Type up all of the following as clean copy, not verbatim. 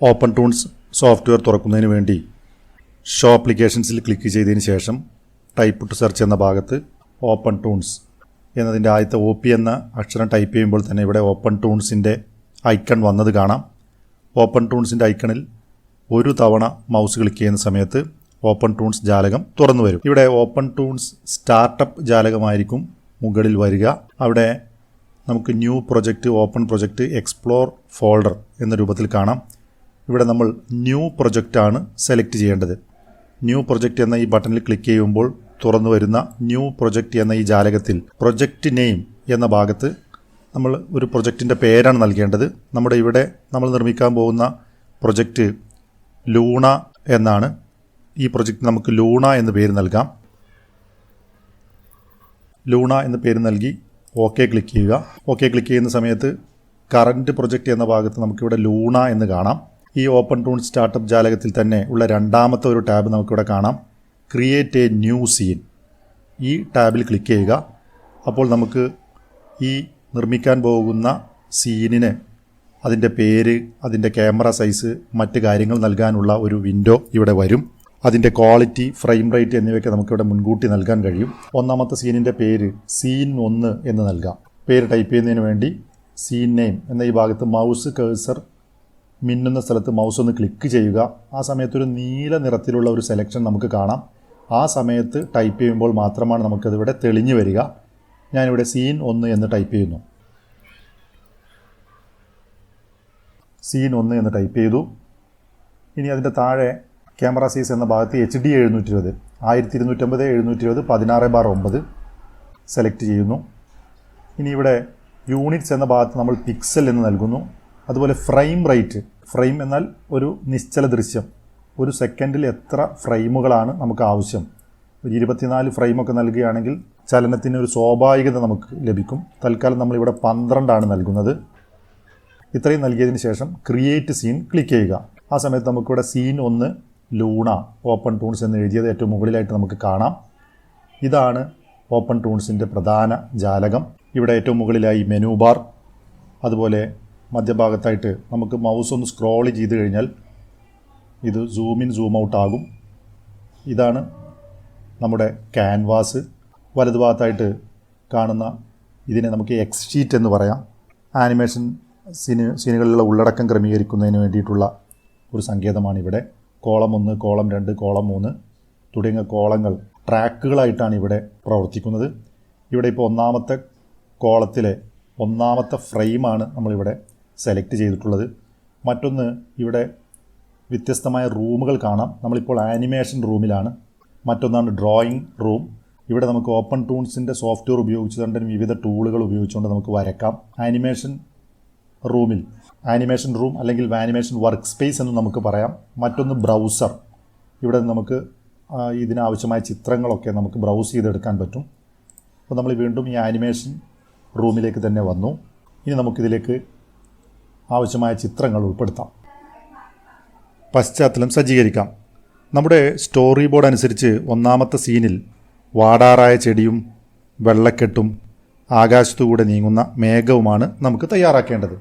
Open ടൂൺസ് software തുറക്കുന്നതിന് വേണ്ടി show ആപ്ലിക്കേഷൻസിൽ click ചെയ്തതിന് ശേഷം ടൈപ്പ് ടു സെർച്ച് എന്ന ഭാഗത്ത് ഓപ്പൺ ടൂൺസ് എന്നതിൻ്റെ ആദ്യത്തെ ഒ പി എന്ന അക്ഷരം ടൈപ്പ് ചെയ്യുമ്പോൾ തന്നെ ഇവിടെ ഓപ്പൺ ടൂൺസിൻ്റെ ഐക്കൺ വന്നത് കാണാം. ഓപ്പൺ ടൂൺസിൻ്റെ ഐക്കണിൽ ഒരു തവണ മൗസ് ക്ലിക്ക് ചെയ്യുന്ന സമയത്ത് ഓപ്പൺ ടൂൺസ് ജാലകം തുറന്നു വരും. ഇവിടെ ഓപ്പൺ ടൂൺസ് സ്റ്റാർട്ടപ്പ് ജാലകമായിരിക്കും മുകളിൽ വരിക. അവിടെ നമുക്ക് new project, open project, explore folder എന്ന രൂപത്തിൽ കാണാം. ഇവിടെ നമ്മൾ ന്യൂ പ്രൊജക്റ്റാണ് സെലക്ട് ചെയ്യേണ്ടത്. ന്യൂ പ്രൊജക്റ്റ് എന്ന ഈ ബട്ടണിൽ ക്ലിക്ക് ചെയ്യുമ്പോൾ തുറന്നു വരുന്ന ന്യൂ പ്രൊജക്റ്റ് എന്ന ഈ ജാലകത്തിൽ പ്രൊജക്റ്റ് നെയിം എന്ന ഭാഗത്ത് നമ്മൾ ഒരു പ്രൊജക്റ്റിൻ്റെ പേരാണ് നൽകേണ്ടത്. നമ്മുടെ ഇവിടെ നമ്മൾ നിർമ്മിക്കാൻ പോകുന്ന പ്രൊജക്റ്റ് ലൂണ എന്നാണ്. ഈ പ്രൊജക്റ്റ് നമുക്ക് ലൂണ എന്ന് പേര് നൽകാം. ലൂണ എന്ന് പേര് നൽകി ഓക്കെ ക്ലിക്ക് ചെയ്യുക. ഓക്കെ ക്ലിക്ക് ചെയ്യുന്ന സമയത്ത് കറൻറ്റ് പ്രൊജക്റ്റ് എന്ന ഭാഗത്ത് നമുക്കിവിടെ ലൂണ എന്ന് കാണാം. ഈ ഓപ്പൺ ടൂൺ സ്റ്റാർട്ടപ്പ് ജാലകത്തിൽ തന്നെ ഉള്ള രണ്ടാമത്തെ ഒരു ടാബ് നമുക്കിവിടെ കാണാം, ക്രിയേറ്റ് എ ന്യൂ സീൻ. ഈ ടാബിൽ ക്ലിക്ക് ചെയ്യുക. അപ്പോൾ നമുക്ക് ഈ നിർമ്മിക്കാൻ പോകുന്ന സീനിന് അതിൻ്റെ പേര്, അതിൻ്റെ ക്യാമറ സൈസ്, മറ്റ് കാര്യങ്ങൾ നൽകാനുള്ള ഒരു വിൻഡോ ഇവിടെ വരും. അതിൻ്റെ ക്വാളിറ്റി, ഫ്രെയിം റേറ്റ് എന്നിവയൊക്കെ നമുക്കിവിടെ മുൻകൂട്ടി നൽകാൻ കഴിയും. ഒന്നാമത്തെ സീനിൻ്റെ പേര് സീൻ 1 എന്ന് നൽകാം. പേര് ടൈപ്പ് ചെയ്യുന്നതിന് വേണ്ടി സീൻ നെയിം എന്ന ഈ ഭാഗത്ത് മൗസ് കേഴ്സർ മിന്നുന്ന സ്ഥലത്ത് മൗസ് ഒന്ന് ക്ലിക്ക് ചെയ്യുക. ആ സമയത്തൊരു നീല നിറത്തിലുള്ള ഒരു സെലക്ഷൻ നമുക്ക് കാണാം. ആ സമയത്ത് ടൈപ്പ് ചെയ്യുമ്പോൾ മാത്രമാണ് നമുക്കതിവിടെ തെളിഞ്ഞു വരിക. ഞാനിവിടെ സീൻ 1 എന്ന് ടൈപ്പ് ചെയ്യുന്നു. സീൻ 1 എന്ന് ടൈപ്പ് ചെയ്തു. ഇനി അതിൻ്റെ താഴെ ക്യാമറ സൈസ് എന്ന ഭാഗത്ത് HD 720 1250 720 16:9 സെലക്ട് ചെയ്യുന്നു. ഇനി ഇവിടെ യൂണിറ്റ്സ് എന്ന ഭാഗത്ത് നമ്മൾ പിക്സൽ എന്ന് നൽകുന്നു. അതുപോലെ ഫ്രെയിം റേറ്റ്, ഫ്രെയിം എന്നാൽ ഒരു നിശ്ചല ദൃശ്യം, ഒരു സെക്കൻഡിൽ എത്ര ഫ്രെയിമുകളാണ് നമുക്ക് ആവശ്യം. ഒരു 24 ഫ്രെയിമൊക്കെ നൽകുകയാണെങ്കിൽ ചലനത്തിന് ഒരു സ്വാഭാവികത നമുക്ക് ലഭിക്കും. തൽക്കാലം നമ്മളിവിടെ 12 നൽകുന്നത്. ഇത്രയും നൽകിയതിന് ശേഷം ക്രിയേറ്റ് സീൻ ക്ലിക്ക് ചെയ്യുക. ആ സമയത്ത് നമുക്കിവിടെ സീൻ 1 ലൂണ ഓപ്പൺ ടൂൺസ് എന്ന് എഴുതിയത് ഏറ്റവും മുകളിലായിട്ട് നമുക്ക് കാണാം. ഇതാണ് ഓപ്പൺ ടൂൺസിൻ്റെ പ്രധാന ജാലകം. ഇവിടെ ഏറ്റവും മുകളിലായി മെനു ബാർ, അതുപോലെ മധ്യഭാഗത്തായിട്ട് നമുക്ക് മൗസ് ഒന്ന് സ്ക്രോൾ ചെയ്ത് കഴിഞ്ഞാൽ ഇത് സൂം ഇൻ സൂം ഔട്ട് ആകും. ഇതാണ് നമ്മുടെ ക്യാൻവാസ്. വലതുഭാഗത്തായിട്ട് കാണുന്ന ഇതിനെ നമുക്ക് എക്സ് ഷീറ്റ് എന്ന് പറയാം. ആനിമേഷൻ സീനുകളിലുള്ള ഉള്ളടക്കം ക്രമീകരിക്കുന്നതിന് വേണ്ടിയിട്ടുള്ള ഒരു സങ്കേതമാണ് ഇവിടെ. കോളം 1, കോളം 2, കോളം 3 തുടങ്ങിയ കോളങ്ങൾ ട്രാക്കുകളായിട്ടാണ് ഇവിടെ പ്രവർത്തിക്കുന്നത്. ഇവിടെ ഇപ്പോൾ ഒന്നാമത്തെ കോളത്തിലെ ഒന്നാമത്തെ ഫ്രെയിമാണ് നമ്മളിവിടെ സെലക്ട് ചെയ്തിട്ടുള്ളത്. മറ്റൊന്ന്, ഇവിടെ വ്യത്യസ്തമായ റൂമുകൾ കാണാം. നമ്മളിപ്പോൾ ആനിമേഷൻ റൂമിലാണ്. മറ്റൊന്നാണ് ഡ്രോയിങ് റൂം. ഇവിടെ നമുക്ക് ഓപ്പൺ ടൂൺസിൻ്റെ സോഫ്റ്റ്വെയർ ഉപയോഗിച്ചുകൊണ്ട് വിവിധ ടൂളുകൾ ഉപയോഗിച്ചുകൊണ്ട് നമുക്ക് വരക്കാം. ആനിമേഷൻ റൂമിൽ ആനിമേഷൻ റൂം അല്ലെങ്കിൽ ആനിമേഷൻ വർക്ക് സ്പേസ് എന്ന് നമുക്ക് പറയാം. മറ്റൊന്ന് ബ്രൗസർ. ഇവിടെ നമുക്ക് ഇതിനാവശ്യമായ ചിത്രങ്ങളൊക്കെ നമുക്ക് ബ്രൗസ് ചെയ്തെടുക്കാൻ പറ്റും. അപ്പോൾ നമ്മൾ വീണ്ടും ഈ ആനിമേഷൻ റൂമിലേക്ക് തന്നെ വന്നു. ഇനി നമുക്കിതിലേക്ക് ആവശ്യമായ ചിത്രങ്ങൾ ഉൾപ്പെടുത്താം. പശ്ചാത്തലം സജ്ജീകരിക്കാം. നമ്മുടെ സ്റ്റോറി ബോർഡ് അനുസരിച്ച് ഒന്നാമത്തെ സീനിൽ വാടാറായ ചെടിയും വെള്ളക്കെട്ടും ആകാശത്തുകൂടെ നീങ്ങുന്ന മേഘവുമാണ് നമുക്ക് തയ്യാറാക്കേണ്ടത്.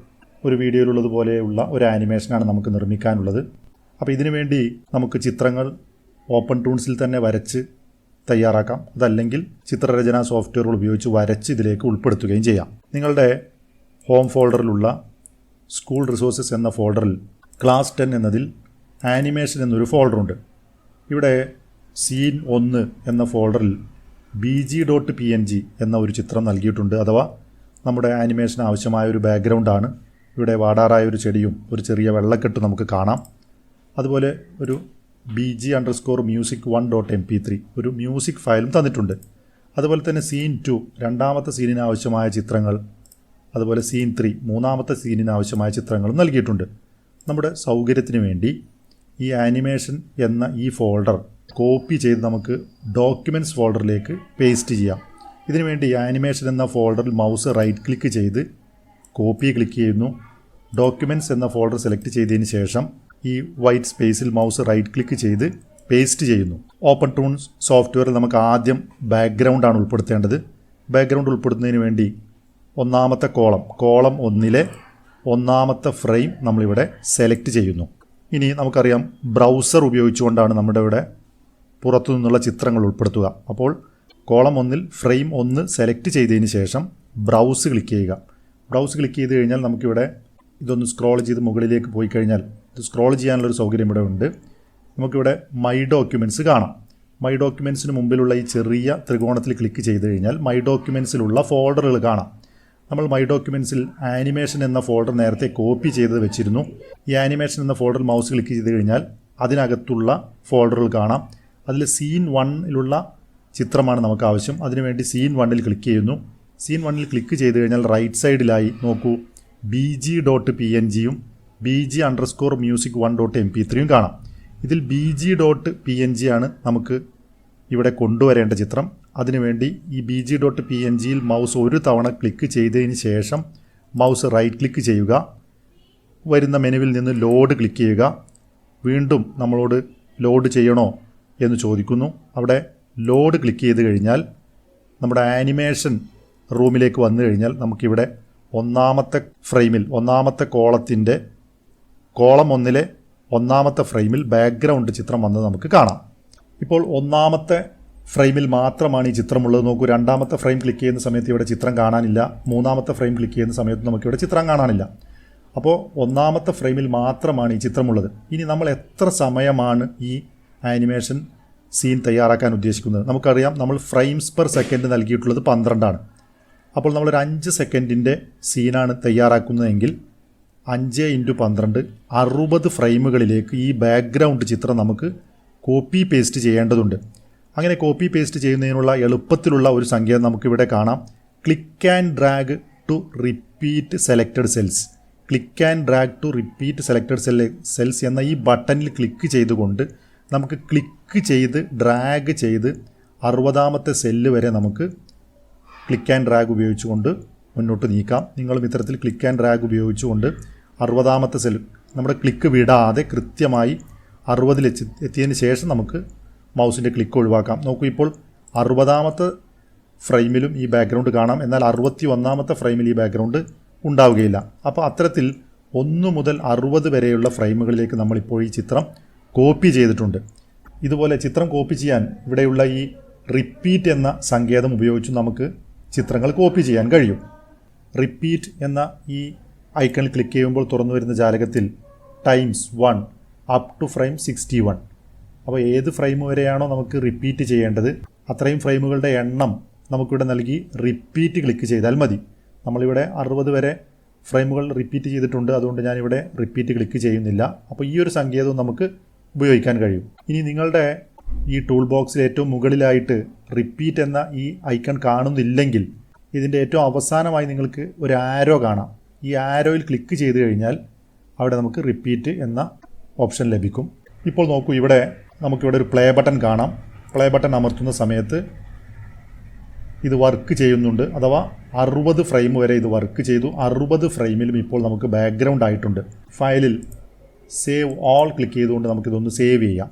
ഒരു വീഡിയോയിലുള്ളതുപോലെയുള്ള ഒരു ആനിമേഷനാണ് നമുക്ക് നിർമ്മിക്കാനുള്ളത്. അപ്പോൾ ഇതിനു വേണ്ടി നമുക്ക് ചിത്രങ്ങൾ ഓപ്പൺ ടൂൺസിൽ തന്നെ വരച്ച് തയ്യാറാക്കാം. അതല്ലെങ്കിൽ ചിത്രരചനാ സോഫ്റ്റ്വെയറുകൾ ഉപയോഗിച്ച് വരച്ച് ഇതിലേക്ക് ഉൾപ്പെടുത്തുകയും ചെയ്യാം. നിങ്ങളുടെ ഹോം ഫോൾഡറിലുള്ള സ്കൂൾ റിസോഴ്സസ് എന്ന ഫോൾഡറിൽ ക്ലാസ് 10 എന്നതിൽ ആനിമേഷൻ എന്നൊരു ഫോൾഡറുണ്ട്. ഇവിടെ സീൻ 1 എന്ന ഫോൾഡറിൽ bg.png എന്ന ഒരു ചിത്രം നൽകിയിട്ടുണ്ട്. അഥവാ നമ്മുടെ ആനിമേഷന് ആവശ്യമായ ഒരു ബാക്ക്ഗ്രൗണ്ടാണ്. ഇവിടെ വാടാറായ ഒരു ചെടിയും ഒരു ചെറിയ വെള്ളക്കെട്ട് നമുക്ക് കാണാം. അതുപോലെ ഒരു bg_music1.mp3 ഒരു മ്യൂസിക് ഫയലും തന്നിട്ടുണ്ട്. അതുപോലെ തന്നെ സീൻ 2 രണ്ടാമത്തെ സീനിന് ആവശ്യമായ ചിത്രങ്ങൾ, അതുപോലെ സീൻ 3 മൂന്നാമത്തെ സീനിന് ആവശ്യമായ ചിത്രങ്ങളും നൽകിയിട്ടുണ്ട്. നമ്മുടെ സൗകര്യത്തിന് വേണ്ടി ഈ ആനിമേഷൻ എന്ന ഈ ഫോൾഡർ കോപ്പി ചെയ്ത് നമുക്ക് ഡോക്യുമെൻറ്റ്സ് ഫോൾഡറിലേക്ക് പേസ്റ്റ് ചെയ്യാം. ഇതിനുവേണ്ടി ആനിമേഷൻ എന്ന ഫോൾഡറിൽ മൗസ് റൈറ്റ് ക്ലിക്ക് ചെയ്ത് കോപ്പി ക്ലിക്ക് ചെയ്യുന്നു. ഡോക്യുമെൻറ്റ്സ് എന്ന ഫോൾഡർ സെലക്ട് ചെയ്തതിന് ശേഷം ഈ വൈറ്റ് സ്പേസിൽ മൗസ് റൈറ്റ് ക്ലിക്ക് ചെയ്ത് പേസ്റ്റ് ചെയ്യുന്നു. ഓപ്പൺ ടൂൺസ് സോഫ്റ്റ്വെയറിൽ നമുക്ക് ആദ്യം ബാക്ക്ഗ്രൗണ്ടാണ് ഉൾപ്പെടുത്തേണ്ടത്. ബാക്ക്ഗ്രൗണ്ട് ഉൾപ്പെടുത്തുന്നതിന് വേണ്ടി ഒന്നാമത്തെ കോളം 1-ലെ ഒന്നാമത്തെ ഫ്രെയിം നമ്മളിവിടെ സെലക്ട് ചെയ്യുന്നു. ഇനി നമുക്കറിയാം ബ്രൗസർ ഉപയോഗിച്ചുകൊണ്ടാണ് നമ്മുടെ ഇവിടെ പുറത്തു നിന്നുള്ള ചിത്രങ്ങൾ ഉൾപ്പെടുത്തുക. അപ്പോൾ കോളം 1-ൽ ഫ്രെയിം 1 സെലക്ട് ചെയ്തതിന് ശേഷം ബ്രൗസ് ക്ലിക്ക് ചെയ്യുക. ബ്രൗസ് ക്ലിക്ക് ചെയ്ത് കഴിഞ്ഞാൽ നമുക്കിവിടെ ഇതൊന്ന് സ്ക്രോൾ ചെയ്ത് മുകളിലേക്ക് പോയി കഴിഞ്ഞാൽ ഇത് സ്ക്രോൾ ചെയ്യാനുള്ളൊരു സൗകര്യം ഇവിടെ ഉണ്ട്. നമുക്കിവിടെ മൈ ഡോക്യുമെൻറ്റ്സ് കാണാം. മൈ ഡോക്യുമെൻറ്റ്സിന് മുമ്പിലുള്ള ഈ ചെറിയ ത്രികോണത്തിൽ ക്ലിക്ക് ചെയ്ത് കഴിഞ്ഞാൽ മൈ ഡോക്യുമെൻറ്റ്സിലുള്ള ഫോൾഡറുകൾ കാണാം. നമ്മൾ മൈ ഡോക്യുമെൻറ്റ്സിൽ ആനിമേഷൻ എന്ന ഫോൾഡർ നേരത്തെ കോപ്പി ചെയ്ത് വെച്ചിരുന്നു. ഈ ആനിമേഷൻ എന്ന ഫോൾഡർ മൗസ് ക്ലിക്ക് ചെയ്ത് കഴിഞ്ഞാൽ അതിനകത്തുള്ള ഫോൾഡറുകൾ കാണാം. അതിൽ സീൻ 1-ലുള്ള ചിത്രമാണ് നമുക്ക് ആവശ്യം. അതിനുവേണ്ടി സീൻ 1-ൽ ക്ലിക്ക് ചെയ്യുന്നു. സീൻ 1-ൽ ക്ലിക്ക് ചെയ്ത് കഴിഞ്ഞാൽ റൈറ്റ് സൈഡിലായി നോക്കൂ bg.png-യും bg_music1.mp3-യും കാണാം. ഇതിൽ bg.png ആണ് നമുക്ക് ഇവിടെ കൊണ്ടുവരേണ്ട ചിത്രം. അതിനുവേണ്ടി ഈ bg.png-യിൽ മൗസ് ഒരു തവണ ക്ലിക്ക് ചെയ്തതിന് ശേഷം മൗസ് റൈറ്റ് ക്ലിക്ക് ചെയ്യുക. വരുന്ന മെനുവിൽ നിന്ന് ലോഡ് ക്ലിക്ക് ചെയ്യുക. വീണ്ടും നമ്മളോട് ലോഡ് ചെയ്യണോ എന്ന് ചോദിക്കുന്നു. അവിടെ ലോഡ് ക്ലിക്ക് ചെയ്ത് കഴിഞ്ഞാൽ നമ്മുടെ ആനിമേഷൻ റൂമിലേക്ക് വന്നു കഴിഞ്ഞാൽ നമുക്കിവിടെ ഒന്നാമത്തെ ഫ്രെയിമിൽ ഒന്നാമത്തെ കോളത്തിൻ്റെ കോളം 1-ലെ ഒന്നാമത്തെ ഫ്രെയിമിൽ ബാക്ക്ഗ്രൗണ്ട് ചിത്രം വന്നത് നമുക്ക് കാണാം. ഇപ്പോൾ ഒന്നാമത്തെ ഫ്രെയിമിൽ മാത്രമാണ് ഈ ചിത്രമുള്ളത്. നോക്കൂ, രണ്ടാമത്തെ ഫ്രെയിം ക്ലിക്ക് ചെയ്യുന്ന സമയത്ത് ഇവിടെ ചിത്രം കാണാനില്ല. മൂന്നാമത്തെ ഫ്രെയിം ക്ലിക്ക് ചെയ്യുന്ന സമയത്ത് നമുക്കിവിടെ ചിത്രം കാണാനില്ല. അപ്പോൾ ഒന്നാമത്തെ ഫ്രെയിമിൽ മാത്രമാണ് ഈ ചിത്രമുള്ളത്. ഇനി നമ്മൾ എത്ര സമയമാണ് ഈ ആനിമേഷൻ സീൻ തയ്യാറാക്കാൻ ഉദ്ദേശിക്കുന്നത്? നമുക്കറിയാം നമ്മൾ ഫ്രെയിംസ് പെർ സെക്കൻഡ് നൽകിയിട്ടുള്ളത് 12 ആണ്. അപ്പോൾ നമ്മളൊരു 5 സെക്കൻഡിൻ്റെ സീനാണ് തയ്യാറാക്കുന്നതെങ്കിൽ 5 × 12 60 ഫ്രെയിമുകളിലേക്ക് ഈ ബാക്ക്ഗ്രൗണ്ട് ചിത്രം നമുക്ക് കോപ്പി പേസ്റ്റ് ചെയ്യേണ്ടതുണ്ട്. അങ്ങനെ കോപ്പി പേസ്റ്റ് ചെയ്യുന്നതിനുള്ള എളുപ്പത്തിലുള്ള ഒരു സങ്കേതം നമുക്കിവിടെ കാണാം. Click and drag to repeat selected cells. Click and drag to repeat selected cells എന്ന ഈ ബട്ടണിൽ ക്ലിക്ക് ചെയ്തുകൊണ്ട് നമുക്ക് ക്ലിക്ക് ചെയ്ത് ഡ്രാഗ് ചെയ്ത് 60ാമത്തെ സെല്ല് വരെ നമുക്ക് ക്ലിക്ക് ആൻഡ് ഡ്രാഗ് ഉപയോഗിച്ചുകൊണ്ട് മുന്നോട്ട് നീക്കാം. നിങ്ങളും ഇത്തരത്തിൽ ക്ലിക്ക് ആൻഡ് ഡ്രാഗ് ഉപയോഗിച്ചുകൊണ്ട് 60ാമത്തെ സെൽ നമ്മുടെ ക്ലിക്ക് വിടാതെ കൃത്യമായി 60-ൽ എത്തിയതിന് ശേഷം നമുക്ക് മൗസിൻ്റെ ക്ലിക്ക് ഒഴിവാക്കാം. നോക്കൂ, ഇപ്പോൾ 60ാമത്തെ ഫ്രെയിമിലും ഈ ബാക്ക്ഗ്രൗണ്ട് കാണാം. എന്നാൽ 61ാമത്തെ ഫ്രെയിമിൽ ഈ ബാക്ക്ഗ്രൗണ്ട് ഉണ്ടാവുകയില്ല. അപ്പോൾ അത്തരത്തിൽ 1 മുതൽ 60 വരെയുള്ള ഫ്രെയിമുകളിലേക്ക് നമ്മളിപ്പോൾ ഈ ചിത്രം കോപ്പി ചെയ്തിട്ടുണ്ട്. ഇതുപോലെ ചിത്രം കോപ്പി ചെയ്യാൻ ഇവിടെയുള്ള ഈ റിപ്പീറ്റ് എന്ന സങ്കേതം ഉപയോഗിച്ച് നമുക്ക് ചിത്രങ്ങൾ കോപ്പി ചെയ്യാൻ കഴിയും. റിപ്പീറ്റ് എന്ന ഈ ഐക്കണിൽ ക്ലിക്ക് ചെയ്യുമ്പോൾ തുറന്നു വരുന്ന ജാലകത്തിൽ ×1 അപ് ടു ഫ്രെയിം 61. അപ്പോൾ ഏത് ഫ്രെയിം വരെയാണോ നമുക്ക് റിപ്പീറ്റ് ചെയ്യേണ്ടത് അത്രയും ഫ്രെയിമുകളുടെ എണ്ണം നമുക്കിവിടെ നൽകി റിപ്പീറ്റ് ക്ലിക്ക് ചെയ്താൽ മതി. നമ്മളിവിടെ 60 വരെ ഫ്രെയിമുകൾ റിപ്പീറ്റ് ചെയ്തിട്ടുണ്ട്. അതുകൊണ്ട് ഞാനിവിടെ റിപ്പീറ്റ് ക്ലിക്ക് ചെയ്യുന്നില്ല. അപ്പോൾ ഈ ഒരു സങ്കേതവും നമുക്ക് ഉപയോഗിക്കാൻ കഴിയും. ഇനി നിങ്ങളുടെ ഈ ടൂൾ ബോക്സിൽ ഏറ്റവും മുകളിലായിട്ട് റിപ്പീറ്റ് എന്ന ഈ ഐക്കൺ കാണുന്നില്ലെങ്കിൽ ഇതിൻ്റെ ഏറ്റവും അവസാനമായി നിങ്ങൾക്ക് ഒരു ആരോ കാണാം. ഈ ആരോയിൽ ക്ലിക്ക് ചെയ്ത് കഴിഞ്ഞാൽ അവിടെ നമുക്ക് റിപ്പീറ്റ് എന്ന ഓപ്ഷൻ ലഭിക്കും. ഇപ്പോൾ നോക്കൂ, ഇവിടെ നമുക്കിവിടെ ഒരു പ്ലേ ബട്ടൺ കാണാം. പ്ലേ ബട്ടൺ അമർത്തുന്ന സമയത്ത് ഇത് വർക്ക് ചെയ്യുന്നുണ്ട്. അഥവാ 60 ഫ്രെയിം വരെ ഇത് വർക്ക് ചെയ്തു. 60 ഫ്രെയിമിലും ഇപ്പോൾ നമുക്ക് ബാക്ക്ഗ്രൗണ്ട് ആയിട്ടുണ്ട്. ഫയലിൽ സേവ് ഓൾ ക്ലിക്ക് ചെയ്തുകൊണ്ട് നമുക്കിതൊന്ന് സേവ് ചെയ്യാം.